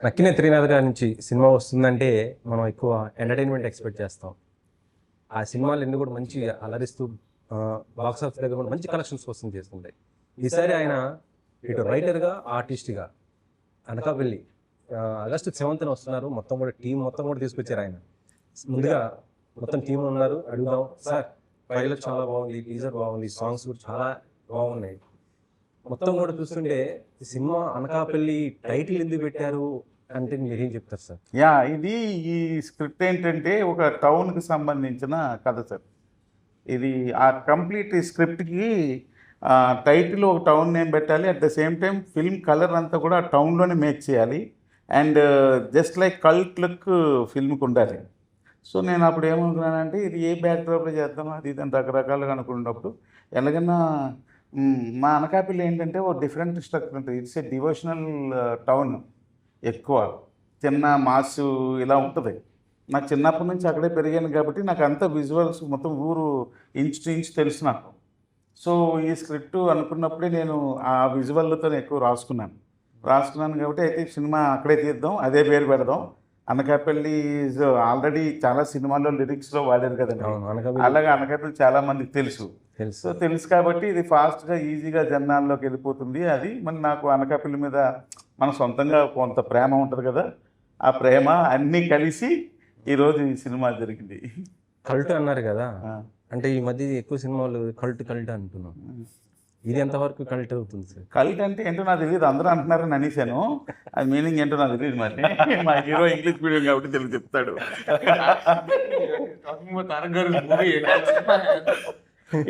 నక్కిన త్రినాథ్ గారి నుంచి సినిమా వస్తుందంటే మనం ఎక్కువ ఎంటర్టైన్మెంట్ ఎక్స్పెక్ట్ చేస్తాం. ఆ సినిమాలు ఎన్ని కూడా మంచి అలరిస్తూ బాక్స్ ఆఫీస్ దగ్గర కూడా మంచి కలెక్షన్స్ కోసం చేస్తుంటాయి. ఈసారి ఆయన ఇటు రైటర్గా ఆర్టిస్ట్గా అనకాపల్లి ఆగస్టు 7th వస్తున్నారు. మొత్తం కూడా టీం మొత్తం కూడా తీసుకొచ్చారు ఆయన. ముందుగా మొత్తం టీం ఉన్నారు. అడుగుదాం సార్, ట్రైలర్ చాలా బాగుంది, టీజర్ బాగుంది, సాంగ్స్ కూడా చాలా బాగున్నాయి. మొత్తం కూడా చూస్తుంటే ఈ సినిమా అనకాపల్లి టైటిల్ ఎందుకు పెట్టారు అంటే మీరేం చెప్తారు సార్? ఇది ఈ స్క్రిప్ట్ ఏంటంటే ఒక టౌన్కి సంబంధించిన కథ సార్. ఇది ఆ కంప్లీట్ స్క్రిప్ట్కి టైటిల్ ఒక టౌన్ నేమ్ పెట్టాలి. At the same time film colour అంతా కూడా ఆ టౌన్లోనే మేక్ చేయాలి. And just like cult look ఫిల్మ్కి ఉండాలి. సో నేను అప్పుడు ఏమనుకున్నానంటే ఇది ఏ బ్యాక్డ్రాప్లో చేద్దాం అది ఇది అని రకరకాలుగా అనుకున్నప్పుడు ఎలాగైనా మా అనకాపల్లి ఏంటంటే ఓ డిఫరెంట్ స్ట్రక్చర్ ఉంటుంది. It's a devotional town. ఎక్కువ చిన్న మాసు ఇలా ఉంటుంది. నాకు చిన్నప్పటి నుంచి అక్కడే పెరిగాను కాబట్టి నాకు అంత విజువల్స్ మొత్తం ఊరు ఇంచు టు ఇంచు తెలుసు నాకు. సో ఈ స్క్రిప్ట్ అనుకున్నప్పుడే నేను ఆ విజువల్తో ఎక్కువ రాసుకున్నాను కాబట్టి అయితే సినిమా అక్కడే తీద్దాం, అదే పేరు పెడదాం. అనకాపల్లి ఈజ్ ఆల్రెడీ చాలా సినిమాల్లో లిరిక్స్లో వాడారు కదండి. అలాగే అనకాపల్లి చాలా మందికి తెలుసు. సో తెలుసు కాబట్టి ఇది ఫాస్ట్గా ఈజీగా జనాల్లోకి వెళ్ళిపోతుంది. అది మరి నాకు అనకాపల్లి మీద మన సొంతంగా కొంత ప్రేమ ఉంటుంది కదా, ఆ ప్రేమ అన్నీ కలిసి ఈరోజు ఈ సినిమా జరిగింది. కల్ట్ అన్నారు కదా, అంటే ఈ మధ్య ఎక్కువ సినిమాలు కల్ట్ అంటున్నాం. ఇది ఎంతవరకు కల్ట్ అవుతుంది సార్? కల్ట్ అంటే ఏంటో నాకు తెలియదు, అందరూ అంటున్నారని అనేసాను. అది మీనింగ్ ఏంటో నాకు తెలియదు. మరి మా హీరో ఇంగ్లీష్ మీడియం కాబట్టి తెలుగు చెప్తాడు.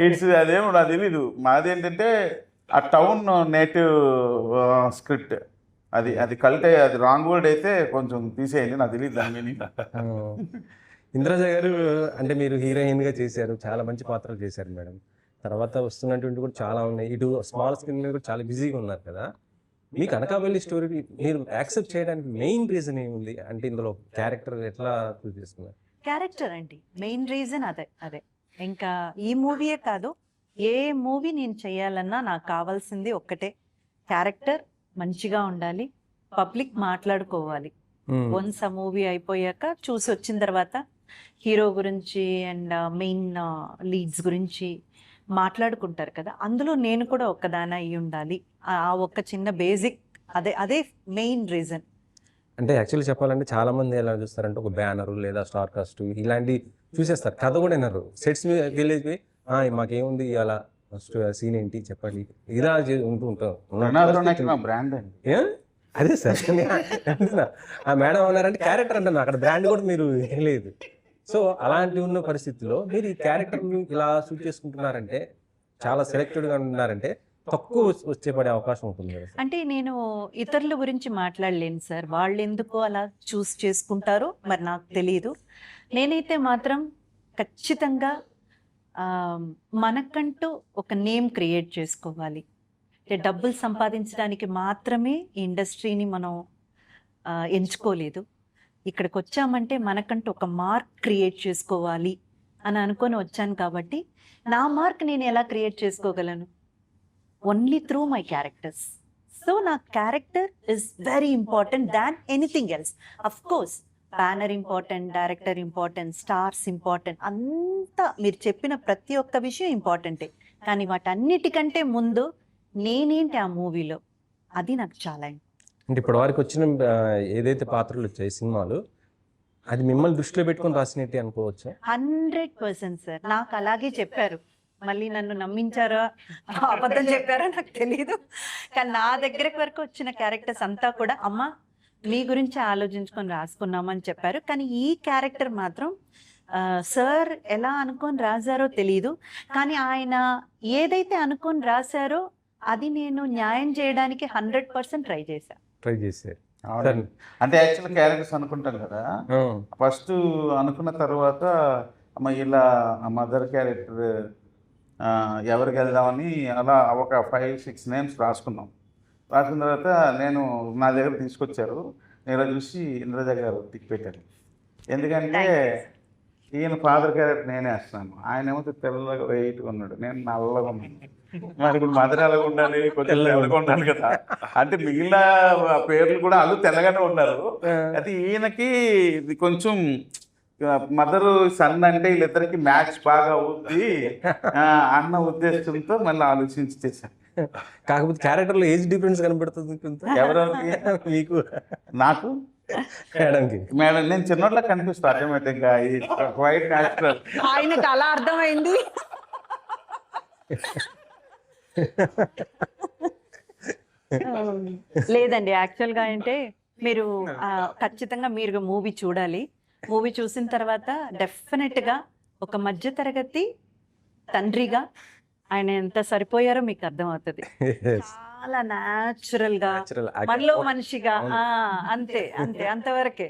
ఇట్స్ అదేమో నాకు తెలీదు. మాది ఏంటంటే ఆ టౌన్ నేటివ్ స్క్రిప్ట్. అది కల్ట్, అది రాంగ్ వర్డ్ అయితే కొంచెం తీసేయండి, నాకు తెలియదు దాని మీనింగ్. ఇంద్రజ గారు అంటే మీరు హీరోయిన్గా చేశారు, చాలా మంచి పాత్రలు చేశారు మేడం. తర్వాత వస్తున్నటువంటి కూడా చాలా ఉన్నాయి. ఇటు స్మాల్ స్క్రీన్ మీద కూడా చాలా బిజీగా ఉన్నారు కదా. మీకు అనకాపల్లి స్టోరీ మీరు యాక్సెప్ట్ చేయడానికి మెయిన్ రీజన్ ఏముంది? అంటే ఇందులో క్యారెక్టర్ ఎట్లా చూస్ చేసుకున్నారు? క్యారెక్టర్ అండి మెయిన్ రీజన్. అదే ఇంకా ఈ మూవీయే కాదు, ఏ మూవీ నేను చేయాలన్నా నాకు కావాల్సింది ఒక్కటే, క్యారెక్టర్ మంచిగా ఉండాలి, పబ్లిక్ మాట్లాడుకోవాలి. వన్స్ ఆ మూవీ అయిపోయాక చూసి వచ్చిన తర్వాత హీరో గురించి అండ్ మెయిన్ లీడ్స్ గురించి మాట్లాడుకుంటారు కదా, అందులో నేను కూడా ఒక్కదాన అయి ఉండాలి. ఆ ఒక్క చిన్న బేసిక్ అదే మెయిన్ రీజన్. అంటే యాక్చువల్లీ చెప్పాలంటే చాలా మంది ఎలా చూస్తారంటే ఒక బ్యానర్ లేదా స్టార్ కాస్ట్ ఇలాంటి చూసేస్తారు, కథ కూడా వినరు. సెట్స్ మీద వెళ్ళేసి మాకేముంది అలా ఫస్ట్ సీన్ ఏంటి చెప్పండి ఇలా ఉంటూ ఉంటాం. బ్రాండ్ అదే సార్ ఆ మేడం అన్నారంటే క్యారెక్టర్ అంటున్నా, అక్కడ బ్రాండ్ కూడా మీరు లేదు. సో అలాంటి ఉన్న పరిస్థితుల్లో మీరు ఈ క్యారెక్టర్ని ఇలా షూట్ చేసుకుంటున్నారంటే, చాలా సెలెక్టెడ్గా ఉన్నారంటే తక్కువ వచ్చే పడే అవకాశం ఉంటుంది కదా. అంటే నేను ఇతరుల గురించి మాట్లాడలేను సార్, వాళ్ళు ఎందుకు అలా చూస్ చేసుకుంటారో మరి నాకు తెలియదు. నేనైతే మాత్రం ఖచ్చితంగా మనకంటూ ఒక నేమ్ క్రియేట్ చేసుకోవాలి. అంటే డబ్బులు సంపాదించడానికి మాత్రమే ఈ ఇండస్ట్రీని మనం ఎంచుకోలేదు. ఇక్కడికి వచ్చామంటే మనకంటూ ఒక మార్క్ క్రియేట్ చేసుకోవాలి అని అనుకొని వచ్చాను. కాబట్టి నా మార్క్ నేను ఎలా క్రియేట్ చేసుకోగలను? Only through my characters. So నా character is very important than anything else. Of course banner important, director important, stars important, అంతా మీరు చెప్పిన ప్రతి ఒక్క విషయం ఇంపార్టెంటే. కానీ వాటన్నిటికంటే ముందు నేనేంటి ఆ మూవీలో, అది నాకు చాలా. అంటే ఇప్పటి వరకు వచ్చిన ఏదైతే పాత్రలు వచ్చాయి సినిమాలు, అది మిమ్మల్ని దృష్టిలో పెట్టుకొని రాసినట్టే అనుకోవచ్చు. 100% సార్, నాకు అలాగే చెప్పారు. మళ్ళీ నన్ను నమ్మించారా అబద్ధం చెప్పారా నాకు తెలియదు. కానీ నా దగ్గరకు వరకు వచ్చిన క్యారెక్టర్స్ అంతా కూడా అమ్మ మీ గురించి ఆలోచించుకొని రాసుకున్నామని చెప్పారు. కానీ ఈ క్యారెక్టర్ మాత్రం సార్ ఎలా అనుకొని రాశారో తెలీదు, కానీ ఆయన ఏదైతే అనుకొని రాశారో అది నేను న్యాయం చేయడానికి 100% ట్రై చేశాను. అంటే యాక్చువల్ క్యారెక్టర్స్ అనుకుంటాం కదా, ఫస్ట్ అనుకున్న తర్వాత ఇలా మదర్ క్యారెక్టర్ ఎవరికి వెళ్దామని అలా ఒక 5-6 నేమ్స్ రాసుకున్నాం. రాసిన తర్వాత నేను నా దగ్గర తీసుకొచ్చారు. నేను చూసి ఇంద్రజ గారు టిక్ పెట్టారు. ఎందుకంటే ఈయన ఫాదర్ క్యారెక్టర్ నేనే వేస్తున్నాను, ఆయన ఏమో తెల్లగా వెయిట్గా ఉన్నాడు, నేను నల్లగా ఉన్నాను. మరి ఇప్పుడు మదర్ ఎలాగ ఉండాలి, కొంచెం తెల్లగా ఉండాలి కదా. అంటే మిగిలిన పేర్లు కూడా వాళ్ళు తెల్లగానే ఉన్నారు. అయితే ఈయనకి ఇది కొంచెం మదరు సన్ అంటే వీళ్ళిద్దరికి మ్యాచ్ బాగా అవుద్ది అన్న ఉద్దేశంతో మళ్ళీ ఆలోచించి చేశాను. కాకపోతే క్యారెక్టర్లో ఏజ్ డిఫరెన్స్ కనబడుతుంది కొంత. ఎవరెవరికి? మీకు నాకు మేడంకి. మేడం నేను చిన్నోట్లా కనిపిస్తా ఆటోమేటిక్గా, వైట్ న్యాచురల్. ఆయనకు అలా అర్థమైంది. లేదండి, యాక్చువల్గా అంటే మీరు ఖచ్చితంగా మీరు మూవీ చూడాలి. మూవీ చూసిన తర్వాత డెఫినెట్గా ఒక మధ్య తరగతి తండ్రిగా ఆయన ఎంత సరిపోయారో మీకు అర్థమవుతుంది. చాలా న్యాచురల్ గా మనలో మనిషిగా అంతే అంతే అంతవరకే.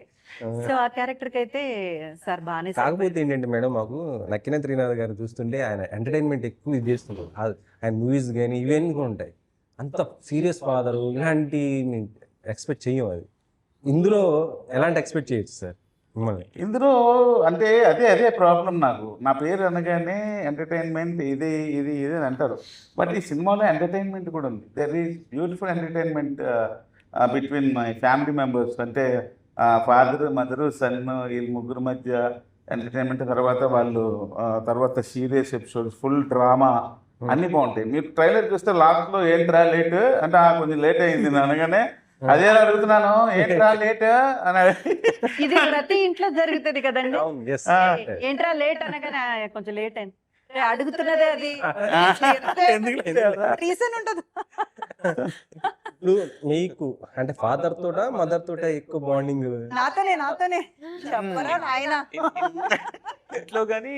సో ఆ క్యారెక్టర్ కి అయితే సార్ బాగానే. కాకపోతే ఏంటంటే మేడం, మాకు నక్కిన త్రినాథ్ గారు చూస్తుంటే ఆయన ఎంటర్టైన్మెంట్ ఎక్కువ ఇది చేస్తున్నారు. ఆయన మూవీస్ కానీ ఇవన్నీ కూడా ఉంటాయి. అంత సీరియస్ ఫాదరు ఇలాంటి ఎక్స్పెక్ట్ చెయ్యం. అది ఇందులో ఎలాంటి ఎక్స్పెక్ట్ చేయొచ్చు సార్ మిమ్మల్ని? ఇందులో అంటే అదే ప్రాబ్లం నాకు. నా పేరు అనగానే ఎంటర్టైన్మెంట్ ఇది ఇది ఇది అని అంటారు. బట్ ఈ సినిమాలో ఎంటర్టైన్మెంట్ కూడా ఉంది. There is beautiful entertainment between my family members. అంటే ఫాదర్, మదరు, సన్, వీళ్ళ ముగ్గురు మధ్య ఎంటర్టైన్మెంట్. తర్వాత సీరియస్ ఎపిసోడ్స్, ఫుల్ డ్రామా అన్నీ బాగుంటాయి. మీరు ట్రైలర్ చూస్తే లాస్ట్లో ఏంట్రా లేట్ అంటే కొంచెం లేట్ అయింది అనగానే అదే అడుగుతున్నాను, ఏంట్రా లేట్ అని. ఇది ప్రతి ఇంట్లో జరుగుతుంది కదండి, ఏంట్రా లేట్ అనగానే కొంచెం లేట్ అయింది అడుగుతున్నదే. అది రీజన్ ఉంటుంది. ఇప్పుడు మీకు అంటే ఫాదర్ తోట మదర్ తోట ఎక్కువ బాండింగ్? నాతోనే చెప్పరా నాయన. ఇంట్లో కానీ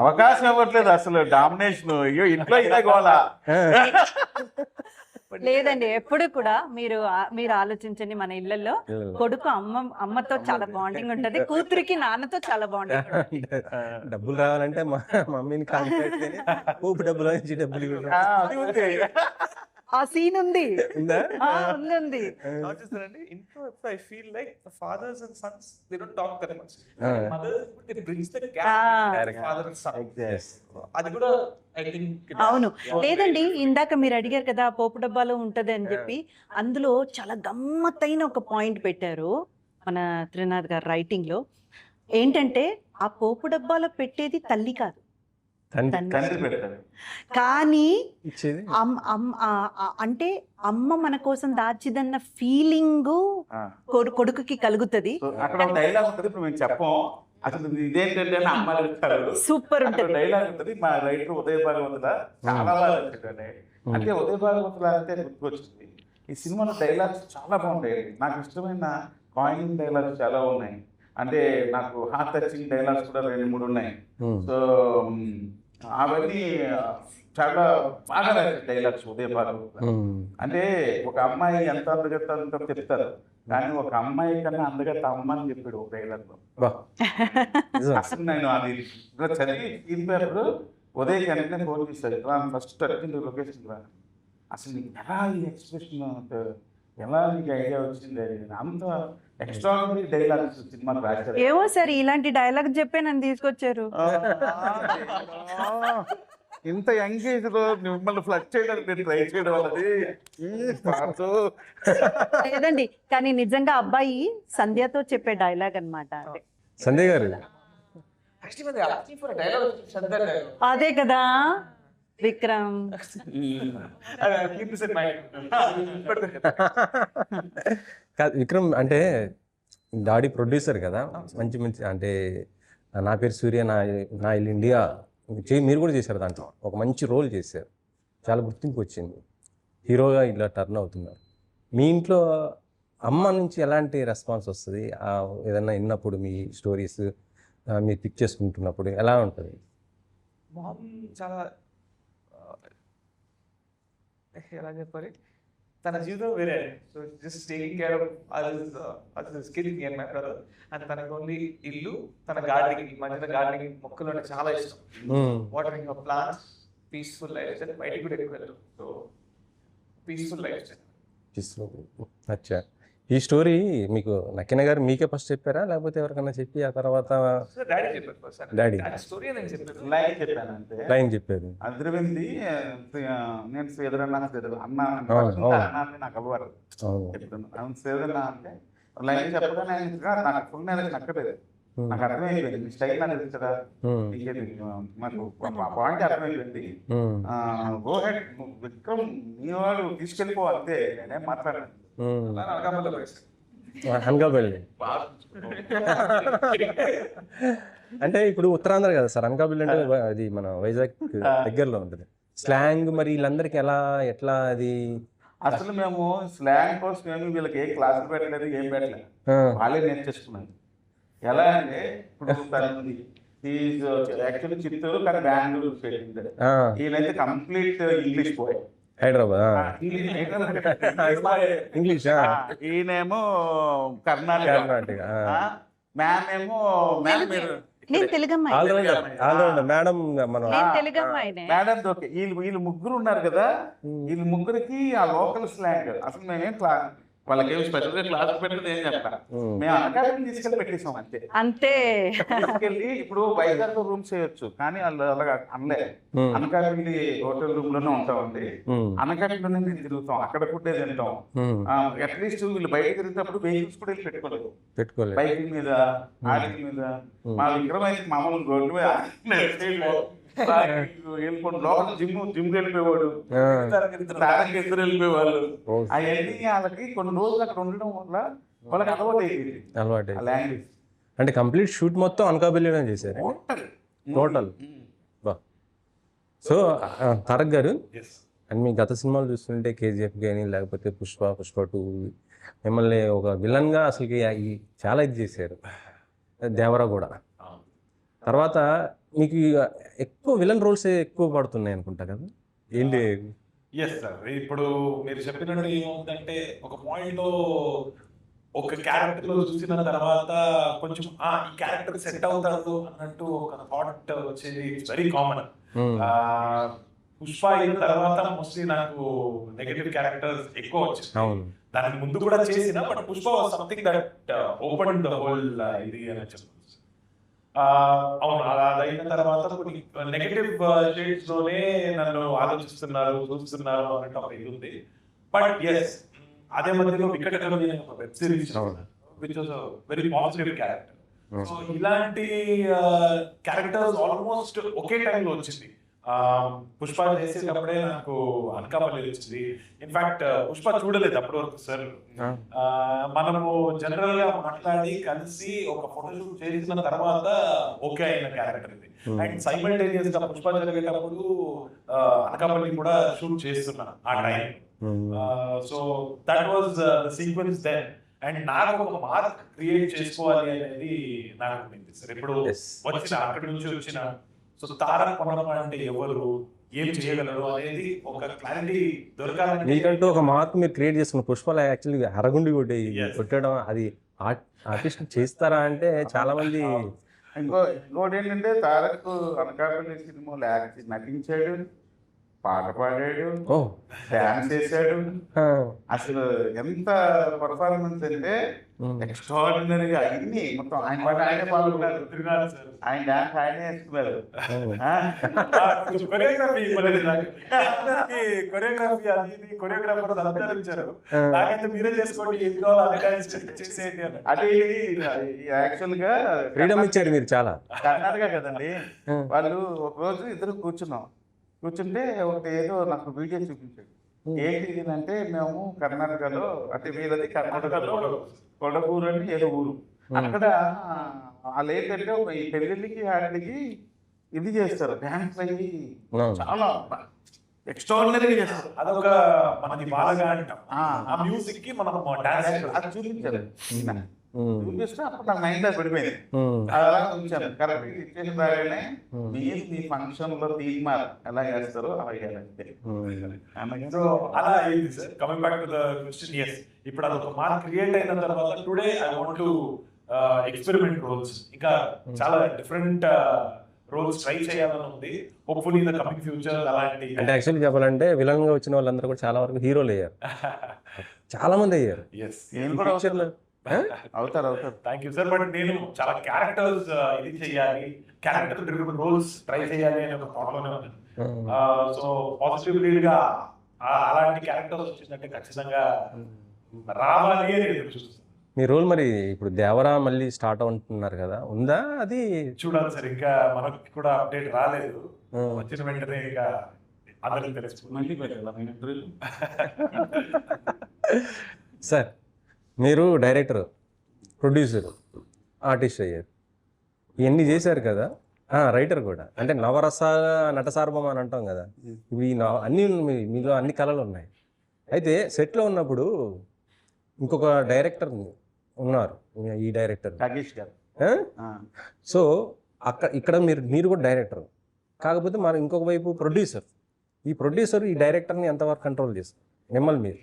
అవకాశం ఇవ్వట్లేదు అసలు, డామినేషన్. అయ్యో ఇంట్లో ఇదే గోలా. లేదండి, ఎప్పుడు కూడా మీరు ఆలోచించండి, మన ఇళ్లలో కొడుకు అమ్మతో చాలా బాండింగ్ ఉంటది, కూతురికి నాన్నతో చాలా బాండింగ్. డబ్బులు రావాలంటే మా మమ్మీని కాంటాక్ట్ ఊపి డబ్బులు నుంచి డబ్బులు ఆ సీన్ ఉంది. ఉంది ఇంట్లో I feel like fathers and sons they don't talk very much. Mothers they brings the gap father and son. అది కూడా ఐ థింక్. అవును. లేదండి, ఇందాక మీరు అడిగారు కదా పోపు డబ్బాలో ఉంటది అని చెప్పి, అందులో చాలా గమ్మత్తైన ఒక పాయింట్ పెట్టారు మన త్రినాథ్ గారు రైటింగ్ లో. ఏంటంటే ఆ పోపు డబ్బాలో పెట్టేది తల్లి కాదు, కానీ అంటే అమ్మ మన కోసం దాచిదన్న ఫీలింగ్ కొడుకుకి కలుగుతుంది. అక్కడ డైలాగ్ ఉంటుంది, ఇప్పుడు మేము చెప్పం అసలు ఇదేంటంటే అమ్మ అడుగుతారు. సూపర్ ఉంటుంది డైలాగ్ ఉంటుంది. మా రైటర్ ఉదయ భాగవతుల చాలా బాగా చెప్పాడు. అంటే ఉదయ భాగవతుల అంటే గుర్తుకొచ్చింది. ఈ సినిమాలో డైలాగ్స్ చాలా బాగుంటాయి. నాకు ఇష్టమైన కాయినింగ్ డైలాగ్స్ చాలా ఉన్నాయి. అంటే నాకు హార్ట్ టచింగ్ డైలాగ్స్ కూడా 2-3 ఉన్నాయి. సో అవన్నీ చాలా బాగా డైలాగ్స్ ఉదయ భాగవతుల. అంటే ఒక అమ్మాయి ఎంత అందగత్తంతో చెప్తారు, కానీ ఒక అమ్మాయి కన్నా అందగత్త అమ్మ అని చెప్పాడు ఒక డైలాగ్ లో. అసలు నేను అది చదివి స్క్రీన్ పేపర్ ఉదయ వెంటనే ఫోన్ చేశాడు, ఫస్ట్ లొకేషన్ రా, అసలు నీకు ఎలా ఈ ఎక్స్ప్రెషన్, ఎలా నీకు ఐడియా వచ్చింది, అంత ఎక్స్ట్రాడినరీ డైలాగ్స్ సినిమాకి రాశారు. ఏమో సార్, ఇలాంటి డైలాగ్ చెప్పే నన్ను తీసుకొచ్చారు. ఇంత యంగ్ ఏజ్ లో మిమ్మల్ని ఫ్లడ్ చేయడానికి నేను ట్రై చేయడం వల్లది లేదండి, కానీ నిజంగా అబ్బాయి సంధ్యతో చెప్పే డైలాగ్ అన్నమాట. సంధ్య గారు అదే కదా విక్రమ్. విక్రమ్ అంటే డాడీ ప్రొడ్యూసర్ కదా, మంచి మంచి అంటే నా పేరు సూర్య, నా ఇల్లు ఇండియా మీరు కూడా చేశారు. దాంట్లో ఒక మంచి రోల్ చేశారు, చాలా గుర్తింపు వచ్చింది, హీరోగా ఇలా టర్న్ అవుతున్నారు. మీ ఇంట్లో అమ్మ నుంచి ఎలాంటి రెస్పాన్స్ వస్తుంది? ఏదన్నా విన్నప్పుడు మీ స్టోరీస్ మీరు పిక్ చేసుకుంటున్నప్పుడు ఎలా ఉంటుంది? మామ్ చాలా ఎలా చెప్పాలి, తన జీవితం వేరే. So just taking care of kid and my brother. And తనకు ఓన్లీ ఇల్లు, తన గార్డెనింగ్, మధ్యన గార్డెనింగ్, మొక్కలు అంటే చాలా ఇష్టం. Watering of plants, peaceful life style. బయటికి కూడా ఎక్కువ వెళ్ళరు. So peaceful life style. అచ్చా, ఈ స్టోరీ మీకు నక్కిన గారు మీకే ఫస్ట్ చెప్పారా లేకపోతే ఎవరికైనా చెప్పి ఆ తర్వాత డాడీ చెప్పారు ఫస్ట్. డాడీ స్టోరీ నేను చెప్పాను. లైన్ చెప్పానంటే లైన్ చెప్పేది. అద్రవింది నేను శ్రీధరన్న అన్న అవును. అన్నాన్ని నాకు అలవాటు అవును. చెప్తాను. అవును శ్రీధరన్న అంటే లైన్ చెప్పగానే నాకు ఫుల్ నేను నక్కలేదు. నాకు అర్థమైపోయింది స్టైల్ అనేది కదా మాకు పాయింట్ అర్థమైపోయింది. గో హెడ్ విక్రమ్ నీ వాడు తీసుకెళ్ళిపో అంతే, నేనేం మాట్లాడాను. అనకాపల్లి అంటే ఇప్పుడు ఉత్తరాంధ్ర కదా సార్, అనకాపల్లి అంటే అది మన వైజాగ్ దగ్గరలో ఉంటుంది. స్లాంగ్ మరి వీళ్ళందరికీ ఎట్లా అది అసలు మేము స్లాంగ్ కోసం ఏమి వీళ్ళకి ఏ క్లాసులు పెట్టలేదు, ఏం పెట్టలేదు, వాళ్ళే నేర్చేసుకున్నాను. ఎలా అంటే ఇప్పుడు యాక్చువల్లీ చిత్తూరు కానీ బెంగళూరు పెట్టింది. ఈయనైతే కంప్లీట్ ఇంగ్లీష్ పోయి హైదరాబాద్ ఇంగ్లీష్, ఈయనేమో కర్ణాటక, మ్యామ్ ఏమో నేను తెలుగమ్మాయి, మేడం మన తెలుగమ్మాయినే. Madam okay. వీళ్ళు ముగ్గురు ఉన్నారు కదా, వీళ్ళు ముగ్గురికి ఆ లోకల్ స్లాంగ్ అసలు మేమేం వాళ్ళకేం స్పెషల్ గా క్లాస్ పెట్టినది ఏం చెప్తాను, మేము అనకాపల్లి తీసుకెళ్ళి పెట్టేసాం అంతే. అంతే తీసుకెళ్ళి ఇప్పుడు వైజాగ్ లో రూమ్స్ చేయొచ్చు కానీ వాళ్ళు అలాగా అనలే. అనకాపల్లి హోటల్ రూమ్ లోనే ఉంటామండి, అనకాపల్లిలోనే మేము తిరుగుతాం, అక్కడ ఫుడ్డే తింటాం. అట్లీస్ట్ వీళ్ళు బయట తిరిగేటప్పుడు వెహికల్స్ కూడా వెళ్ళి పెట్టుకోలేదు, బైక్ మీద ఆటల మీద. మా విక్రమ్ అయితే మామూలు రోడ్డు వెళ్ళిపోండి, లోపల జిమ్ వెళ్ళిపోయేవాడు, తారకి ఇద్దరు వెళ్ళిపోయేవాళ్ళు. అవన్నీ వాళ్ళకి కొన్ని రోజులు అక్కడ ఉండడం వల్ల వాళ్ళకి అలవాటు లాంగ్వేజ్. అంటే కంప్లీట్ షూట్ మొత్తం అనకాపల్లిలోనే చేశారు టోటల్. సో తారక్ గారు, అండ్ మీ గత సినిమాలు చూస్తుంటే కేజీఎఫ్ కానీ లేకపోతే పుష్ప 2 మిమ్మల్ని ఒక విలన్గా అసలుకి చాలా ఇది చేశారు, దేవరా కూడా. తర్వాత మీకు ఎక్కువ విలన్ రోల్స్ ఎక్కువ పడుతున్నాయి అనుకుంటా కదా, ఏంటి? ఎస్ సార్, ఇప్పుడు మీరు చెప్పినట్టు ఏమవుతుందంటే ఒక పాయింట్ లో ఒక క్యారెక్టర్ లో చూసిన తర్వాత కొంచెం ఈ క్యారెక్టర్ సెట్ అవుతాడు అన్నట్టు ఒక థాట్ వచ్చేది వెరీ కామన్. పుష్ప అయిన తర్వాత మోస్ట్లీ నాకు నెగటివ్ క్యారెక్టర్స్ ఎక్కువ వచ్చింది. దానికి ముందు కూడా చేసిన, but Pushpa something that open the whole ఇది అని చెప్పారు. అవును, అలా అయిన తర్వాత కొన్ని నెగటివ్ షేడ్స్ లోనే నన్ను ఆలోచిస్తున్నారు, చూస్తున్నారు అన్నట్టు ఒక ఇది ఉంది. బట్ ఎస్, అదే మధ్యలో వికెట్ ఒక web series which was very positive character. So ఇలాంటి క్యారెక్టర్స్ ఆల్మోస్ట్ ఒకే టైంలో వచ్చింది. పుష్ప చేసేటప్పుడే నాకు అనకాపల్లి వచ్చింది. ఇన్ఫాక్ట్ పుష్ప చూడలేదు అప్పటి వరకు సార్. మనము జనరల్ గా మాట్లాడి కలిసి ఒక ఫోటోషూట్ చేసిన తర్వాత ఓకే అయిన క్యారెక్టర్ ఇది. అండ్ సైమల్టేనియస్ గా పుష్ప జరిగేటప్పుడు అనకాపల్లి కూడా షూట్ చేస్తున్నా ఆ time. So that was the sequence then. And నాకు ఒక మార్క్ క్రియేట్ చేసుకోవాలి అనేది నాకు ఉంది సార్. ఇప్పుడు వచ్చిన అక్కడి నుంచి వచ్చిన సో తారక్ కొనమా అంటే ఎవరు, ఏం చేయగలరు అనేది ఒక క్లారిటీ దొరకాలని మీకంటూ ఒక మార్క్ మీరు క్రియేట్ చేసుకున్న. పుష్పలో యాక్చువల్లీ అరగుండి కొట్టడం అది ఆర్టిస్ట్ చేస్తారా అంటే చాలా మంది. ఇంకోటి ఏంటంటే తారక్ అనకాపల్లి సినిమాలో నటించాడు, పాట పాడాడు, డాన్స్ చేశాడు. అసలు ఎంత పర్ఫార్మెన్స్ అంటే ఎక్స్ట్రాడినరీగా అన్ని మొత్తం ఆయన పాట ఆయనే పాల్గొన్నారు, ఆయన డాన్స్ ఆయనే వేసుకున్నారు. కొరియోగ్రాఫర్ నాకైతే మీరే చేసుకోండి, అది యాక్చువల్ గా ఫ్రీడమ్ ఇచ్చారు మీరు చాలా. కర్ణాటక కదండి, వాళ్ళు ఒక రోజు ఇద్దరు కూర్చుంటే ఒకటి ఏదో నాకు వీడియో చూపించాడు. ఏంటి అంటే మేము కర్ణాటకలో, అంటే వీళ్ళది కర్ణాటకలో కొడగూరు అని ఏదో ఊరు, అక్కడ వాళ్ళు ఏంటంటే ఈ పెళ్ళిళ్ళకి వాటికి ఇది చేస్తారు, డ్యాన్స్ అయ్యి చాలా ఎక్స్ట్రాడినరీగా చేస్తారు. అదొక మనది బాగా అంటాం, ఆ మ్యూజిక్ కి మనం డాన్స్ అది చూపించారు. చూపిస్తే అప్పుడు నాకు మైండ్ లో పడిపోయింది. అలా ఉంచాను కరెక్ట్ ఇచ్చేసిన బాగానే మీరు మీ ఫంక్షన్ లో తీర్మార్ ఎలా చేస్తారో అలా చేయాలంటే. సో అలా అయింది sir. Coming back to the question, yes, ఇప్పుడు అది ఒక మార్క్ క్రియేట్ అయిన తర్వాత today I want to experiment roles, ఇంకా చాలా డిఫరెంట్ రోల్స్ ట్రై చేయాలని ఉంది. Hopefully in the coming future అలాంటి అంటే యాక్చువల్లీ చెప్పాలంటే విలన్ గా వచ్చిన వాళ్ళందరూ కూడా చాలా వరకు హీరోలు అయ్యారు, చాలా మంది అయ్యారు. ఎస్ నేను కూడా Future లో- అవుతారు. Thank you sir. బట్ నేను చాలా క్యారెక్టర్స్ ఇది చేయాలి, క్యారెక్టర్ డ్రివెన్ రోల్స్ ట్రై చేయాలి అనే ఒక థాట్ లోనే ఉన్నాను. సో పాజిటివ్ లీడ్ గా అలాంటి క్యారెక్టర్స్ వచ్చిందంటే ఖచ్చితంగా రావాలి అని నేను చూస్తున్నాను. మీ రోల్ మరి ఇప్పుడు దేవరా మళ్ళీ స్టార్ట్ అవుతున్నారు కదా, ఉందా అది? చూడాలి సార్, ఇంకా మనకి కూడా అప్డేట్ రాలేదు. వచ్చిన వెంటనే ఇంకా అందరికి తెలుస్తుంది. మళ్ళీ పెట్టాలి. సార్ మీరు డైరెక్టర్, ప్రొడ్యూసర్, ఆర్టిస్ట్ అయ్యారు, ఇవన్నీ చేశారు కదా, రైటర్ కూడా. అంటే నవరస నటసార్వభౌమ అని అంటాం కదా, ఇవి అన్ని మీలో అన్ని కళలు ఉన్నాయి. అయితే సెట్లో ఉన్నప్పుడు ఇంకొక డైరెక్టర్ ఉన్నారు, ఈ డైరెక్టర్ నాగేష్ గారు. సో ఇక్కడ మీరు కూడా డైరెక్టర్, కాకపోతే మరి ఇంకొక వైపు ప్రొడ్యూసర్. ఈ ప్రొడ్యూసర్ ఈ డైరెక్టర్ని ఎంతవరకు కంట్రోల్ చేస్తారు మిమ్మల్ని మీరు?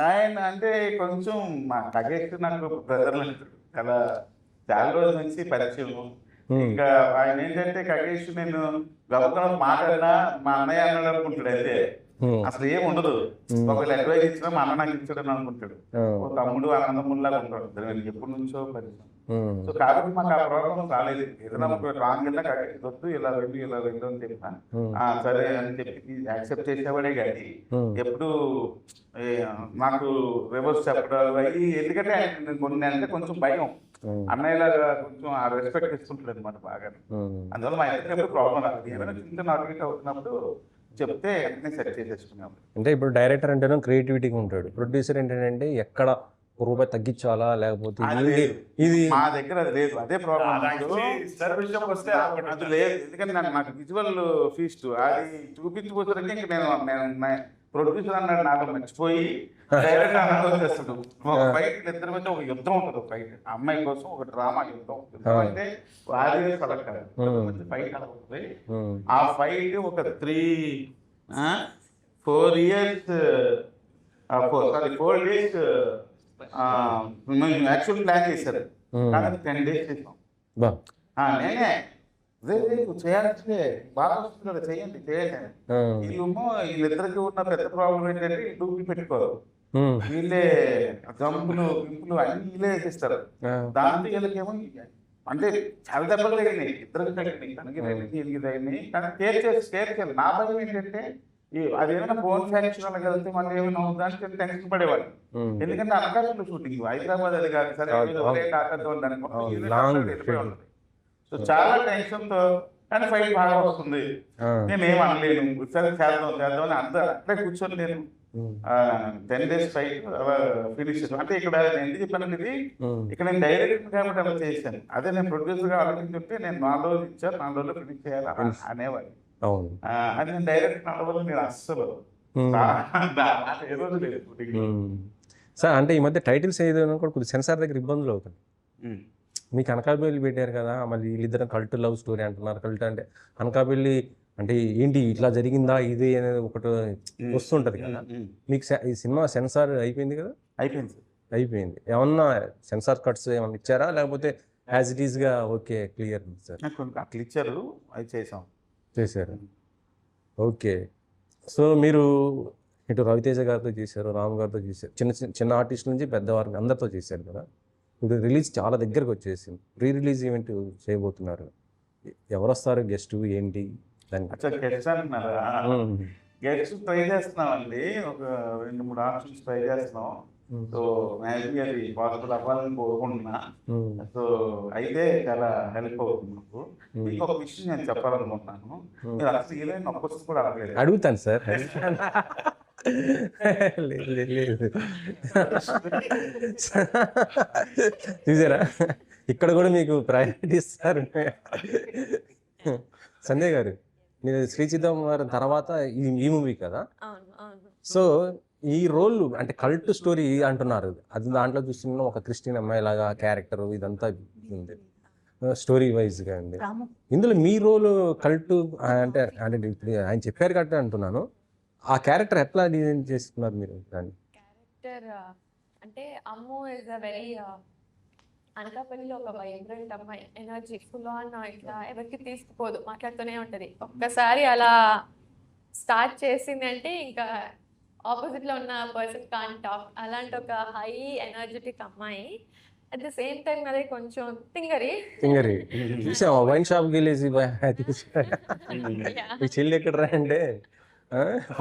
ఆయన అంటే కొంచెం మా నాగేష్ నాకు బ్రదర్ చాలా చాలా రోజుల నుంచి పరిచయం. ఇంకా ఆయన ఏంటంటే నాగేష్ నేను గబుకన మాట్లాడినా మా అన్నయ్య అన్నాడు అనుకుంటాడు. అయితే అసలు ఏం ఉండదు, ఒకవేళ అడ్వైజ్ ఇచ్చినా మా అన్న నాకు ఇచ్చాడని అనుకుంటాడు. ఓ తమ్ముడు అన్నదమ్ముల్లాగా ఉంటాడు. ఎప్పటి నుంచో పరిచయం. సో కాబట్టి మాకు ఆ ప్రాబ్లం రాలేదు. ఏదైనా ఒక రాంగ్ వెళ్ళినా కాకేసి వద్దు, ఇలా రెండు అని చెప్పినా సరే అని చెప్పి యాక్సెప్ట్ చేసేవాడే. కానీ ఎప్పుడు నాకు రివర్స్ చెప్పడం అయ్యి, ఎందుకంటే ఆయన కొన్ని అంటే కొంచెం భయం, అన్నయ్యలాగా కొంచెం ఆ రెస్పెక్ట్ ఇస్తుంటాడు అనమాట బాగా. అందువల్ల మా ఇద్దరు ఎప్పుడు ప్రాబ్లం రాదు. ఏమైనా చిన్న నార్మల్ అవుతున్నప్పుడు చెప్తే వెంటనే సెట్ చేసేసుకున్నాం. అంటే ఇప్పుడు డైరెక్టర్ అంటేనే క్రియేటివిటీగా ఉంటాడు, ప్రొడ్యూసర్ ఏంటంటే ఎక్కడ రూపాయి తగ్గించాలా లేకపోతే ఇది మా దగ్గర అది లేదు. అదే ప్రాబ్లం సార్ విషయం వస్తే అది లేదు. ఎందుకంటే నాకు విజువల్ ఫీస్ట్ అది చూపించిపోతారంటే ఇంక నేను ప్రొడ్యూసర్ అన్నాడు నాకు మర్చిపోయి డైరెక్ట్ వచ్చేస్తాడు. ఒక ఫైట్ ఇద్దరి మధ్య ఒక యుద్ధం ఉంటుంది. ఒక ఫైట్ అమ్మాయి కోసం ఒక డ్రామా యుద్ధం అంటే వారి ఫైట్ అలా ఉంటుంది. ఆ ఫైట్ ఒక 4 years 4 days యాక్చువల్ ప్లాన్ చేశారు, కానీ 10 days చేసాం. నేనే చేయాల్సిందే, బాగా వస్తుంది చేయండి వీళ్ళిద్దరికి ఉన్న పెద్ద ప్రాబ్లం ఏంటంటే డూబులు పెట్టుకోరు. వీళ్ళే జంపులు గింపులు అన్ని వీళ్ళే వేసేస్తారు. దాంతో వీళ్ళకేమో అంటే చాలా దెబ్బలు తగినాయి, ఇద్దరికి తగినాయి, తనకి వీళ్ళకి తగినాయి. కానీ కేర్ చేయాలి. నా భయం ఏంటంటే అదేమైనా బోన్ ఫ్యాక్షన్ వెళ్తే మళ్ళీ ఏమైనా దానికి టెన్షన్ పడేవాళ్ళు. ఎందుకంటే అనకాపల్లి షూటింగ్ హైదరాబాద్ అది కాదు సార్, సో చాలా టెన్షన్ తో. కానీ ఫైట్ బాగా వస్తుంది, నేనేం అనలేను, సరే చేద్దాం అని అట్లే కూర్చొని నేను 10 days ఫైట్ ఫినిష్. అంటే ఇక్కడ నేను ఎందుకు చెప్పానంటే ఇది ఇక్కడ నేను డైరెక్ట్ కాబట్టి అలా చేశాను. అదే నేను ప్రొడ్యూసర్ గా ఆలోచించుంటే నేను 4 రోజులు ఇచ్చాను, 4 రోజులు ఫినిష్ చేయాలి అనేవాడిని. అది నేను డైరెక్ట్ నడవదు, నేను అస్సలు ఏ రోజు లేదు. సార్ అంటే ఈ మధ్య టైటిల్స్ ఏదైనా కూడా కొద్దిగా సెన్సార్ దగ్గర ఇబ్బందులు అవుతుంది. మీకు అనకాపల్లి పెట్టారు కదా, మళ్ళీ వీళ్ళిద్దరు కల్ట్ లవ్ స్టోరీ అంటున్నారు. కల్ట్ అంటే అనకాపల్లి అంటే ఏంటి ఇట్లా జరిగిందా ఇది అనేది ఒకటి వస్తుంటది కదా. మీకు ఈ సినిమా సెన్సార్ అయిపోయింది కదా? అయిపోయింది. ఏమన్నా సెన్సార్ కట్స్ ఏమన్నా ఇచ్చారా లేకపోతే యాజ్ ఇట్ ఈస్ గా ఓకే క్లియర్ సార్? అట్లా ఇచ్చారు, అది చేశారు. ఓకే. సో మీరు ఇటు రవితేజ గారితో చేశారు, రామ్ గారితో చేశారు, చిన్న ఆర్టిస్ట్ నుంచి పెద్దవారికి అందరితో చేశారు కదా. ఇప్పుడు రిలీజ్ చాలా దగ్గరకు వచ్చేసింది, ప్రీ రిలీజ్ ఈవెంట్ చేయబోతున్నారు. ఎవరు వస్తారు గెస్ట్ ఏంటి దానికి? గెస్ట్ ట్రై చేస్తున్నామండి, ఒక 2-3 ఆప్షన్స్ ట్రై చేస్తున్నాం. సో మ్యాక్సిమం అది పాసిబుల్ అవ్వాలని కోరుకుంటున్నా. సో అయితే చాలా హెల్ప్ అవుతుంది నాకు. ఇంకొక విషయం నేను చెప్పాలనుకుంటున్నాను, మీరు అసలు హీరోయిన్ ఒక్కొక్క కూడా అడగలేదు. అడుగుతాను సార్. లేదు చూసారా, ఇక్కడ కూడా మీకు ప్రయారిటీ ఇస్తారు. సంధ్య గారు, మీరు శ్రీ చిదంబరం తర్వాత ఈ మూవీ కదా, సో ఈ రోల్ అంటే కల్ట్ స్టోరీ అంటున్నారు. అది దాంట్లో చూస్తున్న ఒక క్రిస్టియన్ అమ్మాయి లాగా క్యారెక్టర్ ఇదంతా ఉంది స్టోరీ వైజ్ గా ఉంది. ఇందులో మీ రోల్ కల్ట్ అంటే ఇప్పుడు ఆయన చెప్పారు కాబట్టి అంటున్నాను, ఆ క్యారెక్టర్ ఎట్లా డిజైన్ చేసుకున్నారు మీరు దాన్ని? క్యారెక్టర్ అంటే అమ్ము ఇస్ అ వెరీ అనకాపల్లిలో ఒక వైబ్రెంట్ అమ్మాయి, ఎనర్జీ ఫుల్ ఆన్, ఇట్లా ఎవరికి తీసుకుపోదు, మాట్లాడుతూనే ఉంటది. ఒక్కసారి అలా స్టార్ట్ చేసింది అంటే ఇంకా ఆపోజిట్ లో ఉన్న పర్సన్ కాన్ టాక్. అలాంటి ఒక హై ఎనర్జెటిక్ అమ్మాయి, అట్ ద సేమ్ టైం అదే కొంచెం తింగరి. చూసావా వైన్ షాప్కి వెళ్ళేసి మీ చెల్లి ఎక్కడ అంటే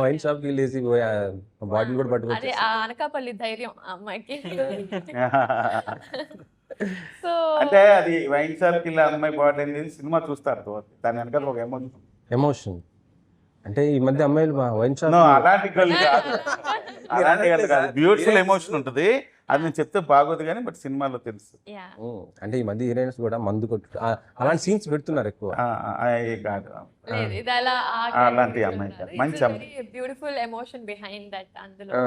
వైన్ షాప్కి వెళ్ళేసి బాటిల్ కూడా అదే పట్టుకొచ్చి ఆ అనకాపల్లి ధైర్యం ఆ అమ్మాయికి. సో అంటే అది వైన్ సర్కిల్ అమ్మాయి బాడీ అనేది సినిమా చూస్తారు దాని వెనకాల ఒక ఎమోషన్. ఎమోషన్ అంటే ఈ మధ్య అమ్మాయిలు వైన్ షాప్ అలాంటి గర్ల్ కాదు, అలాంటి గర్ల్ కాదు, బ్యూటిఫుల్ ఎమోషన్ ఉంటుంది. అది నేను చెప్తే బాగోదు కానీ బట్ సినిమాలో తెలుసు. యా, అంటే ఈ మధ్య హీరోయిన్స్ కూడా మందు కొట్టు అలాంటి సీన్స్ పెడుతున్నారు ఎక్కువ. కాదు లేదు ఇది అలా అలాంటి అమ్మాయి కాదు, మంచి అమ్మాయి. Beautiful emotion behind that. అందులో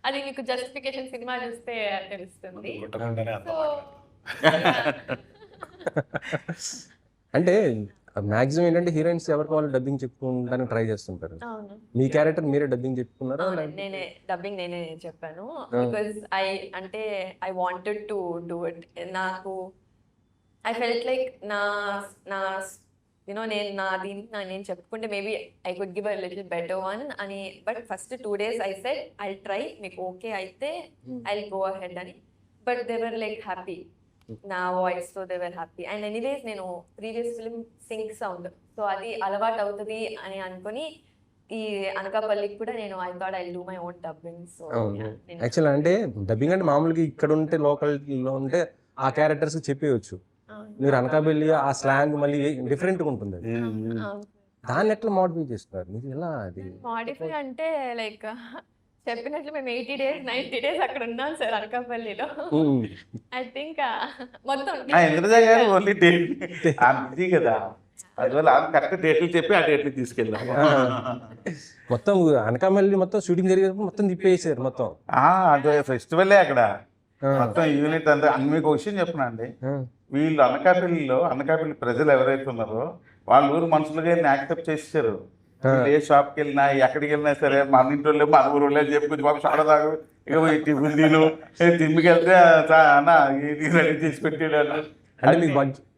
అది మీకు జస్టిఫికేషన్ సినిమా చూస్తే తెలుస్తుంది. కొట్టకుండానే అంత సో అంటే మాక్సిమం ఏంటంటే హీరోయిన్స్ ఎవరికి వాళ్ళు డబ్బింగ్ చెప్పుకోవడానికి ట్రై చేస్తుంటారు. అవును, మీ క్యారెక్టర్ మీరే డబ్బింగ్ చెప్పుకున్నారా? నేనే డబ్బింగ్ నేనే చెప్పాను. Because I wanted to do it. నాకు ఐ ఫెల్ట్ లైక్ నా నా యూనో నేను చెప్పుకుంటే maybe I could give a little better one అని. But first 2 days I said I try, మీకు ఓకే అయితే ఐ గో అహెడ్ అని. But they were like happy నా వాయిస్ తో, they were happy. And anyways నేను previous film sync sound, so అది అలవాటు అవుతుంది అని అనుకుని ఈ అనకాపల్లికి కూడా నేను I thought I do my own dubbing. So actual అంటే డబ్బింగ్ అంటే మామూలుగా ఇక్కడ ఉంటే లోకల్లో ఉంటే ఆ క్యారెక్టర్స్ చెప్పేయచ్చు. మీరు అనకాపల్లి ఆ స్లాంగ్ మళ్ళీ డిఫరెంట్ గా ఉంటుంది. దాన్ని ఎట్లా మోడిఫై చేస్తున్నారు మీరు? ఎలా అది మాడిఫై అంటే లైక్ చెప్పినట్లు మేము 80 days 90 days అక్కడ ఉన్నాం సార్ అనకాపల్లిలో. ఐ థింక్ మొత్తం ఇంద్రజ గారు ఓన్లీ డేట్ బిజీ కదా, అందువల్ల కరెక్ట్ డేట్లు చెప్పి ఆ డేట్లు తీసుకెళ్ళాం. మొత్తం అనకాపల్లి మొత్తం షూటింగ్ జరిగేటప్పుడు మొత్తం తిప్పేసారు మొత్తం. అదే ఫెస్టివల్లే అక్కడ మొత్తం యూనిట్ అంతా. మీకు ఒక విషయం చెప్పనా అండి, వీళ్ళు అనకాపల్లి ప్రజలు ఎవరైతే ఉన్నారో వాళ్ళ ఊరు మనుషులుగా యాక్సెప్ట్ చేసేసారు. ఏ షాప్కి వెళ్ళినా ఎక్కడికి వెళ్ళినా సరే మన ఇంట్లో మన ఊరు వెళ్ళి చెప్పి కొంచెం బాబు షాడ తాగు, ఇక టిఫిన్లు తిమ్మికి వెళ్తే అన్న ఇది రెడీ చేసి పెట్టాడు. అంటే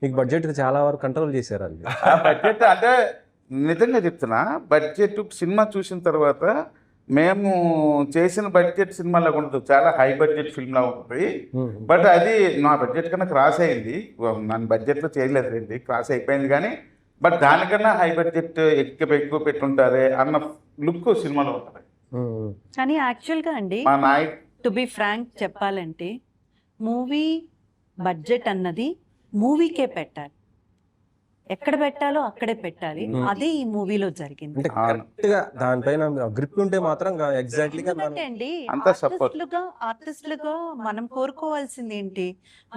మీకు బడ్జెట్ చాలా వరకు కంట్రోల్ చేశారు. అది బడ్జెట్ అంటే నిజంగా చెప్తున్నా, బడ్జెట్ సినిమా చూసిన తర్వాత మేము చేసిన బడ్జెట్ సినిమాలో ఉండదు, చాలా హై బడ్జెట్ ఫిల్మ్ లా ఉంటుంది. బట్ అది నా బడ్జెట్ కన్నా క్రాస్ అయింది. నన్ను బడ్జెట్లో చేయలేదు అండి, క్రాస్ అయిపోయింది. కానీ బట్ దానికన్నా హై బడ్జెట్ ఎక్కువ పెట్టుంటారే అన్న లుక్ సినిమాలో ఉంటుంది. కానీ యాక్చువల్గా అండి, మా నాయక్ టు బి ఫ్రాంక్ చెప్పాలంటే మూవీ బడ్జెట్ అన్నది మూవీకే పెట్టాలి, ఎక్కడ పెట్టాలో అక్కడే పెట్టాలి. అదే ఈ మూవీలో జరిగింది. అంటే కరెక్ట్ గా దానిపైన గ్రిప్ ఉంటే మాత్రం ఎగ్జాక్ట్లీ గా ఎందుకంటే అండి అంతా support. ఆర్టిస్టులుగా మనం కోరుకోవాల్సింది ఏంటి,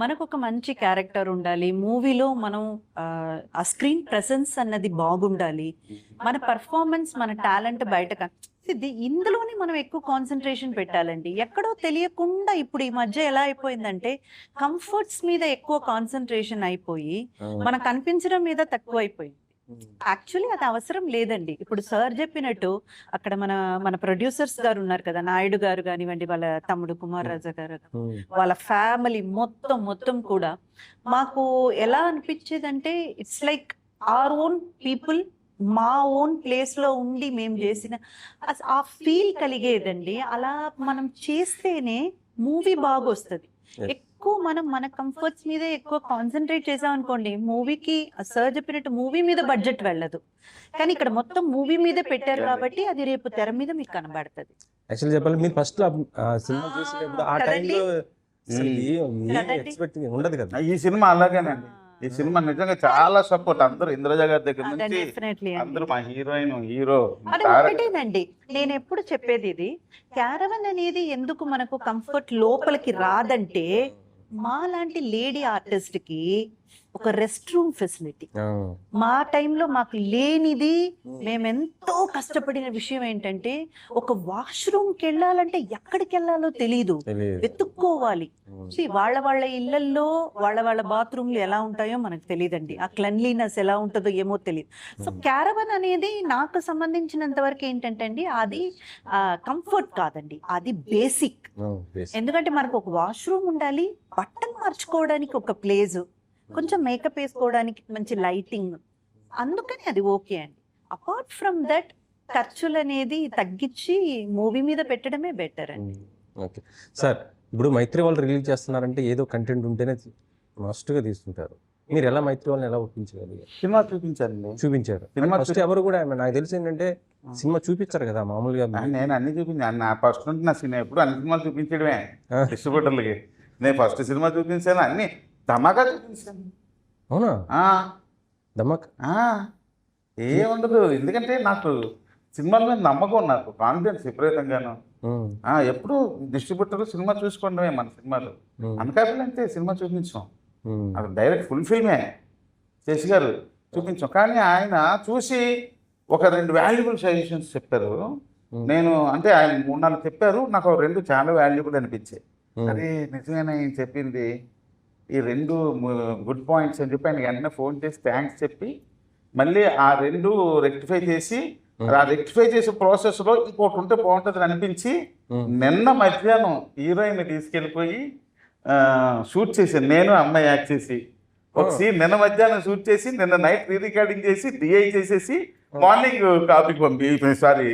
మనకు ఒక మంచి క్యారెక్టర్ ఉండాలి మూవీలో, మనం ఆ స్క్రీన్ ప్రెసెన్స్ అన్నది బాగుండాలి, మన పర్ఫార్మెన్స్ మన టాలెంట్ బయట ఇందులోనే మనం ఎక్కువ కాన్సన్ట్రేషన్ పెట్టాలండి. ఎక్కడో తెలియకుండా ఇప్పుడు ఈ మధ్య ఎలా అయిపోయిందంటే కంఫర్ట్స్ మీద ఎక్కువ కాన్సన్ట్రేషన్ అయిపోయి మనకు కనిపించడం మీద తక్కువ అయిపోయింది. యాక్చువల్లీ అది అవసరం లేదండి. ఇప్పుడు సార్ చెప్పినట్టు అక్కడ మన ప్రొడ్యూసర్స్ గారు ఉన్నారు కదా, నాయుడు గారు కానివ్వండి, వాళ్ళ తమ్ముడు కుమార్ రాజా గారు, వాళ్ళ ఫ్యామిలీ మొత్తం కూడా మాకు ఎలా అనిపించేదంటే it's like our own people, మా ఓన్ ప్లేస్ లో ఉండి మేము చేసిన ఆ ఫీల్ కలిగేదండి. అలా మనం చేస్తేనే మూవీ బాగొస్తుంది. ఎక్కువ మన కంఫర్ట్స్ మీద ఎక్కువ కాన్సన్ట్రేట్ చేసాం అనుకోండి, మూవీకి సార్ చెప్పినట్టు మూవీ మీద బడ్జెట్ వెళ్ళదు. కానీ ఇక్కడ మొత్తం మూవీ మీదే పెట్టారు కాబట్టి అది రేపు తెర మీద మీకు కనబడుతుంది. యాక్చువల్లీ చెప్పాలి, మీరు ఫస్ట్ సినిమా చూసేటప్పుడు ఆ టైంలో ఎక్స్పెక్ట్ ఉండదు కదా. ఈ సినిమా అలాగేనండి, ఈ సినిమా నిజంగా చాలా సపోర్ట్ అందరూ, ఇంద్రజ గారి దగ్గర నుంచి అందరూ, మా హీరోయిన్ హీరో. అది ఒకటేనండి నేను ఎప్పుడు చెప్పేది, ఇది క్యారవన్ అనేది ఎందుకు మనకు కంఫర్ట్ లోపలికి రాదంటే, మా లాంటి లేడీ ఆర్టిస్ట్ కి ఒక రెస్ట్ రూమ్ ఫెసిలిటీ. మా టైంలో మాకు లేనిది, మేము ఎంతో కష్టపడిన విషయం ఏంటంటే ఒక వాష్రూమ్కి వెళ్ళాలంటే ఎక్కడికి వెళ్ళాలో తెలియదు, వెతుక్కోవాలి. వాళ్ళ ఇళ్లల్లో వాళ్ళ బాత్రూమ్లు ఎలా ఉంటాయో మనకు తెలియదండి, ఆ క్లెన్లీనెస్ ఎలా ఉంటుందో ఏమో తెలియదు. సో క్యారవన్ అనేది నాకు సంబంధించినంత వరకు ఏంటంటే అండి, అది కంఫర్ట్ కాదండి, అది బేసిక్. ఎందుకంటే మనకు ఒక వాష్రూమ్ ఉండాలి, బట్టలు మార్చుకోవడానికి ఒక ప్లేస్, కొంచెం మేకప్ వేసుకోవడానికి మంచి లైటింగ్, అందుకని అది ఓకే అండి. అపార్ట్ ఫ్రమ్ దట్ ఖర్చులు అనేది తగ్గించి మూవీ మీద పెట్టడమే బెటర్ అండి. ఓకే సార్, ఇప్పుడు మైత్రి వాళ్ళు రిలీజ్ చేస్తున్నారంటే ఏదో కంటెంట్ ఉంటేనే మస్ట్గా తీసుకుంటారు. మీరు ఎలా మైత్రి వాళ్ళని ఎలా ఒప్పించగలిగారు? సినిమా చూపించారండి, చూపించారు. సినిమా ఫస్ట్ ఎవరు కూడా నాకు తెలిసి ఏంటంటే సినిమా చూపించారు కదా మామూలుగా. నేను అన్ని చూపించాను. నా ఫస్ట్ నుండి నా సినిమా ఎప్పుడు అన్ని సినిమాలు చూపించడమే డిస్ట్రిబ్యూటర్లకి. నేను ఫస్ట్ సినిమా చూపించాను, అన్ని ధమాకా చూపించాను. అవునా? ధమాకా ఏముండదు, ఎందుకంటే నాకు సినిమాల మీద నమ్మకం, నాకు కాన్ఫిడెన్స్ విపరీతంగాను. ఎప్పుడు డిస్ట్రిబ్యూటర్ సినిమా చూసుకోవడమే మన సినిమాలు. అనకాపల్లి అంటే సినిమా చూపించాం, అది డైరెక్ట్ ఫుల్ ఫిల్మే శశి గారు చూపించాం. కానీ ఆయన చూసి ఒక 2 వాల్యుబుల్ సజెషన్స్ చెప్పారు. నేను అంటే ఆయన 3-4 చెప్పారు, నాకు 2 చాలా వాల్యుబుల్ అనిపించాయి. అదే నిజమేనా ఆయన చెప్పింది, ఈ 2 గుడ్ పాయింట్స్ అని చెప్పి ఆయన వెంటనే ఫోన్ చేసి థ్యాంక్స్ చెప్పి మళ్ళీ ఆ 2 రెక్టిఫై చేసి, ఆ రెక్టిఫై చేసే ప్రాసెస్లో ఇంకోటి ఉంటే బాగుంటుంది అనిపించి నిన్న మధ్యాహ్నం హీరోయిన్ తీసుకెళ్ళిపోయి షూట్ చేశాను. నేను అమ్మాయి యాక్ట్ చేసి ఒక సీన్ నిన్న మధ్యాహ్నం షూట్ చేసి, నిన్న నైట్ రీ రికార్డింగ్ చేసి డిఐ చేసేసి మార్నింగ్ కాపీ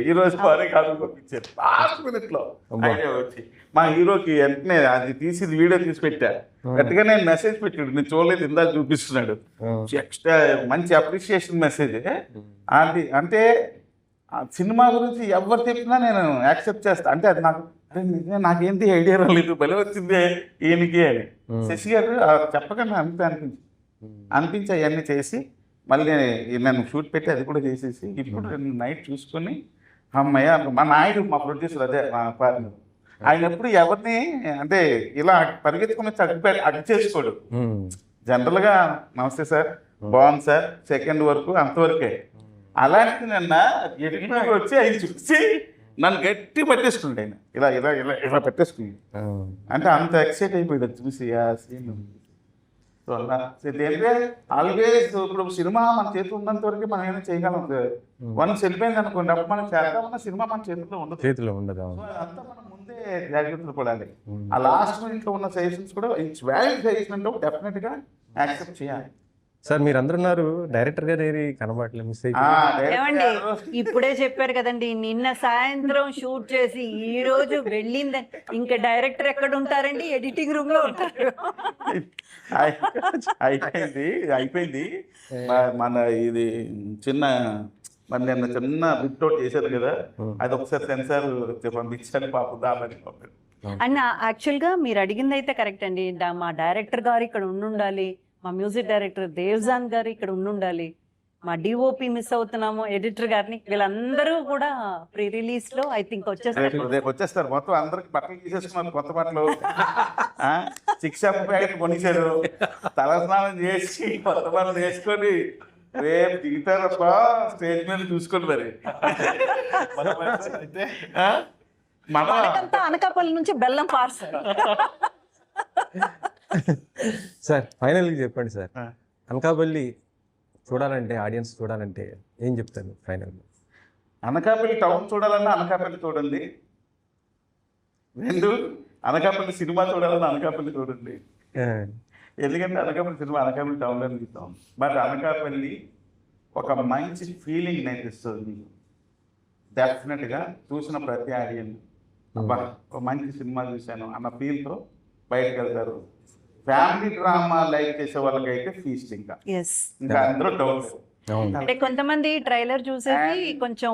ఈరోజు మార్నింగ్ కాపీ పంపించారు. లాస్ట్ మినిట్లో ఐడియా వచ్చి మా హీరోకి వెంటనే అది తీసి వీడియో తీసి పెట్టా. గట్టిగా నేను మెసేజ్ పెట్టాడు, నేను చూడలేదు, ఇందాక చూపిస్తున్నాడు. ఎక్స్ట్రా మంచి అప్రిషియేషన్ మెసేజ్. అది అంటే సినిమా గురించి ఎవరు చెప్పినా నేను యాక్సెప్ట్ చేస్తాను. అంటే అది నాకు నాకేంటి ఐడియా రాలేదు, భలే వచ్చిందే ఈయనకి అని శశి గారు చెప్పకుండా అంతే అనిపించి అవన్నీ చేసి మళ్ళీ నేను షూట్ పెట్టి అది కూడా చేసేసి ఇప్పుడు నైట్ చూసుకొని అమ్మయ్య. మా నాయుడు మా ప్రొడ్యూసర్, అదే మా పార్ట్నర్, ఆయన ఎప్పుడు ఎవరిని అంటే ఇలా పరిగెత్తుకుని అడ్డు చేసుకోడు. జనరల్గా నమస్తే సార్, బాగుంది సార్, సెకండ్ వరకు అంతవరకే. అలాంటి నిన్న ఎడిటింగ్ వచ్చి ఆయన చూసి నన్ను గట్టి పట్టేసుకుంటే ఆయన ఇలా ఇలా ఇలా ఇలా పెట్టేసుకుంది. అంటే అంత ఎక్సైట్ అయిపోయాడు చూసి ఆ సీన్. సో అలా ఆల్వేస్ ఇప్పుడు సినిమా మన చేతిలో ఉన్నంత వరకు మనం ఏమైనా చేయగలం. వన్స్ వెళ్ళిపోయింది అనుకోండి, అప్పుడు మనం చేద్దామన్న సినిమా మన చేతిలో ఉండదు. అదంతా మనం ముందే జాగ్రత్తలు పడాలి. ఆ లాస్ట్ మినిట్లో ఉన్న సజెషన్స్ కూడా ఇట్స్ వ్యాలిడ్ సజెషన్ అంటే డెఫినెట్గా యాక్సెప్ట్ చేయాలి. సార్ మీరు అందరున్నారు, డైరెక్టర్ గారు కనబడలేదు, మిస్ ఏమండి ఇప్పుడే చెప్పారు కదండి, నిన్న సాయంత్రం షూట్ చేసి ఈ రోజు వెళ్ళిందని. ఇంకా డైరెక్టర్ ఎక్కడ ఉంటారండి, ఎడిటింగ్ రూమ్ లో ఉంటారు. అయిపోయింది మన ఇది చిన్న మన నిన్న చిన్న బిట్ అవుట్ చేశారు కదా, అది ఒకసారి సెన్సార్ పంపించాలి పాపం దామని. అండ్ యాక్చువల్గా మీరు అడిగింది అయితే కరెక్ట్ అండి. మా డైరెక్టర్ గారు ఇక్కడ ఉండాలి, మా మ్యూజిక్ డైరెక్టర్ దేవ్జాన్ గారు ఇక్కడ ఉండాలి, మా డిఓపి మిస్ అవుతున్నాము, ఎడిటర్ గారిని, వీళ్ళందరూ కూడా ప్రీ రిలీజ్ లో ఐ థింక్ వచ్చేస్తారు. మొత్తం అందరికి బట్టలు తీసేసుకున్నారు, కొత్త బట్టలు, శిక్ష ప్యాకెట్ కొనిచ్చారు, తలస్నానం చేసి కొత్త బట్టలు వేసుకొని రేపు దిగుతారప్ప స్టేజ్ మీద చూసుకొని మరి. మనకంతా అనకాపల్లి నుంచి బెల్లం పార్సల్. సార్ ఫైనల్గా చెప్పండి సార్, అనకాపల్లి చూడాలంటే, ఆడియన్స్ చూడాలంటే ఏం చెప్తారు ఫైనల్గా? అనకాపల్లి టౌన్ చూడాలన్నా అనకాపల్లి చూడండి. 2 అనకాపల్లి సినిమా చూడాలన్నా అనకాపల్లి చూడండి. ఎందుకంటే అనకాపల్లి సినిమా అనకాపల్లి టౌన్లో తీస్తాం, బట్ అనకాపల్లి ఒక మంచి ఫీలింగ్ నేను ఇస్తుంది. డెఫినెట్గా చూసిన ప్రతి ఆడియన్ ఒక మంచి సినిమా చూశాను అన్న ఫీల్తో బయటకు వెళ్తారు. ఫ్యామిలీ డ్రామా లైక్ చేసే వాళ్ళకైతే ఫీస్ట్ ఇంకా అందరూ డౌట్. అంటే కొంతమంది ట్రైలర్ చూసేసి కొంచెం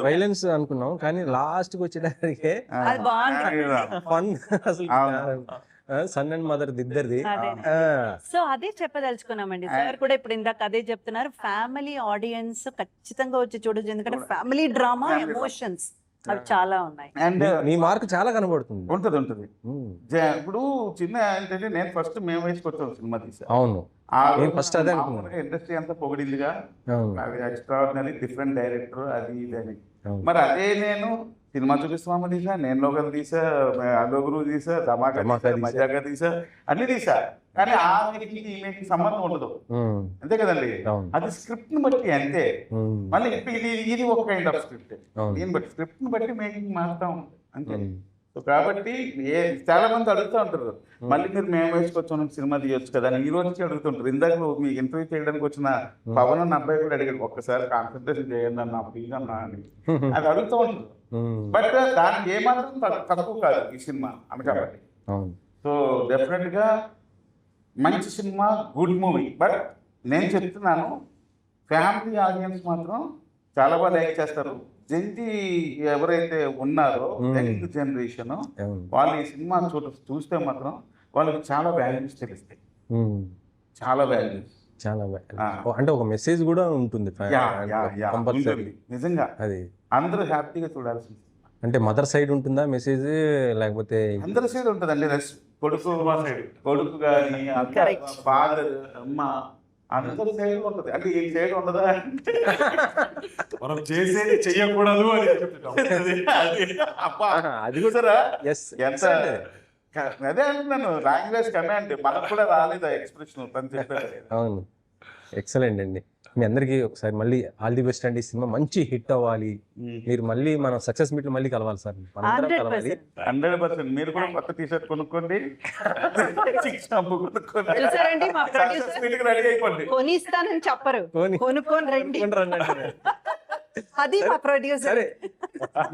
వైలెన్స్ అనుకున్నాం, కానీ లాస్ట్ కి వచ్చేటప్పటికే అది బాగుంది, ఫన్. అసలు సన్ అండ్ మదర్ ఇద్దరిది. సో అదే చెప్పదలుచుకున్నామండి. సార్ కూడా ఇప్పుడు ఇందాక అదే చెప్తున్నారు, ఫ్యామిలీ ఆడియన్స్ ఖచ్చితంగా వచ్చి చూడొచ్చు, ఎందుకంటే ఫ్యామిలీ డ్రామా, ఎమోషన్స్ అవి చాలా ఉన్నాయి. అండ్ మీ మార్క్ చాలా కనబడుతుంది. ఉంటుంది. ఉమ్, ఇప్పుడు చిన్న ఏంటంటే నేను ఫస్ట్ మేము వయసుకి వచ్చాం సినిమా తీసా. అవును, నేను first అదే అనుకున్నాను. ఇండస్ట్రీ అంతా పొగిడిందిగా, అవును, అది ఎక్స్ట్రాడినరీ డిఫరెంట్ డైరెక్టర్ అది ఇది అని. అవును. మరి అదే నేను సినిమా చూపిస్తామా తీసా, నేను లోకల్ తీసా, అగోగురు తీసా, ధమాకా ధమాకా తీసా, తీసా. మజాకా తీసా, అన్ని తీసా. కానీ ఆ ఈమెకి సంబంధం ఉండదు, ఉమ్, అంతే కదండి. అవును. అది స్క్రిప్ట్ ని బట్టి అంతే. ఉమ్, మళ్ళీ ఇప్పుడు ఇది ఒక కైండ్ ఆఫ్ స్క్రిప్ట్. అవును. దీన్ని బట్టి స్క్రిప్ట్ ని బట్టి మేకింగ్ మారుతాం అంతే. ఉమ్, సో కాబట్టి చాలా మంది అడుగుతూ ఉంటారు, మళ్ళీ మీరు మేము వేసుకొచ్చాను సినిమా తీయొచ్చు కదా అని ఈ రోజు నుంచి అడుగుతుంటారు. ఇందాక మీకు ఇంటర్వ్యూ చేయడానికి వచ్చిన పవన్ అన్న అబ్బాయి కూడా అడిగాడు, ఒక్కసారి కాన్సన్ట్రేషన్ చేయండి అన్న ప్లీజ్ అన్న అని. అది అడుగుతూ ఉంటారు. ఉమ్, బట్ దానికి ఏమాత్రం తక్కువ కాదు ఈ సినిమా అనకాబట్టి. అవును, సో డెఫినెట్ గా మంచి సినిమా, గుడ్ మూవీ. బట్ నేను చెప్తున్నాను, ఫ్యామిలీ ఆడియన్స్ మాత్రం చాలా బాగా లైక్ చేస్తారు. జెన్జీ ఎవరైతే ఉన్నారో యంగ్ జనరేషన్, అవును. వాళ్ళు ఈ సినిమా చూస్తే మాత్రం వాళ్ళకి చాలా వాల్యూస్ తెలుస్తాయి, ఉమ్, చాలా వాల్యూస్. చాలా అంటే ఒక మెసేజ్ కూడా ఉంటుంది కంపల్సరీ. ఉంటుంది నిజంగా, అది అందరూ హ్యాపీగా చూడాల్సింది. అంటే మదర్ సైడ్ ఉంటుందా మెసేజ్, లేకపోతే అందరి సైడ్ ఉంటుందండి. కొడుకు కానీ Correct. ఫాదర్, అమ్మ, అందరి సైడ్ ఉంటుంది. అంటే ఈ సైడ్ ఉండదా అంటే మనం చేసేది చెయ్యకూడదు అని చెప్తున్నాం. అబ్బా, అది కూడా చూసారా ఎస్ ఎంత అదే అంటున్నాను, లాంగ్వేజ్ కమాండ్ మనకు కూడా రాలేదు ఎక్స్ప్రెషన్ తను చెప్పారు. అవును, ఎక్సలెంట్ అండి. మీ అందరికీ ఒకసారి మళ్ళీ ఆల్ ది బెస్ట్ అండి. సినిమా మంచి హిట్ అవ్వాలి, మీరు మళ్ళీ మనం సక్సెస్ మీట్ మళ్ళీ కలవాలి సార్, మనందరం కలవాలి. 100%. మీరు కూడా కొత్త టీషర్ట్ కొనుక్కోండి, షాంపూ కొనుక్కోండి, చూసారండి మా సక్సెస్ ప్రొడ్యూసర్ మీట్కి రెడీ అయిపోండి. కొనిస్తానని చెప్పరు, కొనుక్కొని రండి. అది మా ప్రొడ్యూసర్. సరే,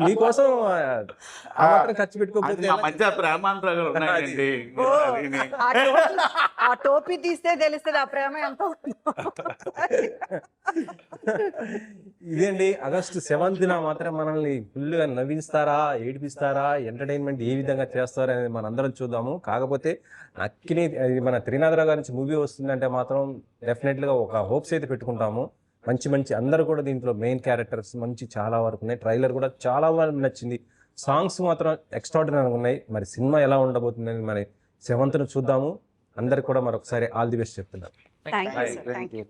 మీకోసం ఆ మాత్రం ఖర్చు పెట్టుకోకపోతే అది మా మధ్య ప్రేమాంతరాలు ఉన్నాయండి. ఆ టోపీ తీస్తే తెలుస్తుంది ఆ ప్రేమ ఎంత ఉందో. ఇదేండి ఆగస్టు 7th మాత్రం మనల్ని ఫుల్గా నవ్విస్తారా, ఏడిపిస్తారా, ఎంటర్టైన్మెంట్ ఏ విధంగా చేస్తారా అనేది మనం అందరం చూద్దాము. కాకపోతే అక్కిని మన త్రినాథరావు గారి నుంచి మూవీ వస్తుందంటే మాత్రం డెఫినెట్గా ఒక హోప్స్ అయితే పెట్టుకుంటాము. మంచి మంచి అందరూ కూడా దీంట్లో మెయిన్ క్యారెక్టర్స్ మంచి చాలా వరకు ఉన్నాయి. ట్రైలర్ కూడా చాలా వరకు నచ్చింది. సాంగ్స్ మాత్రం ఎక్స్ట్రాడినరీ ఉన్నాయి. మరి సినిమా ఎలా ఉండబోతుందని మరి 7th చూద్దాము. అందరికి కూడా మరొకసారి ఆల్ ది బెస్ట్ చెప్తున్నాను. Thank you.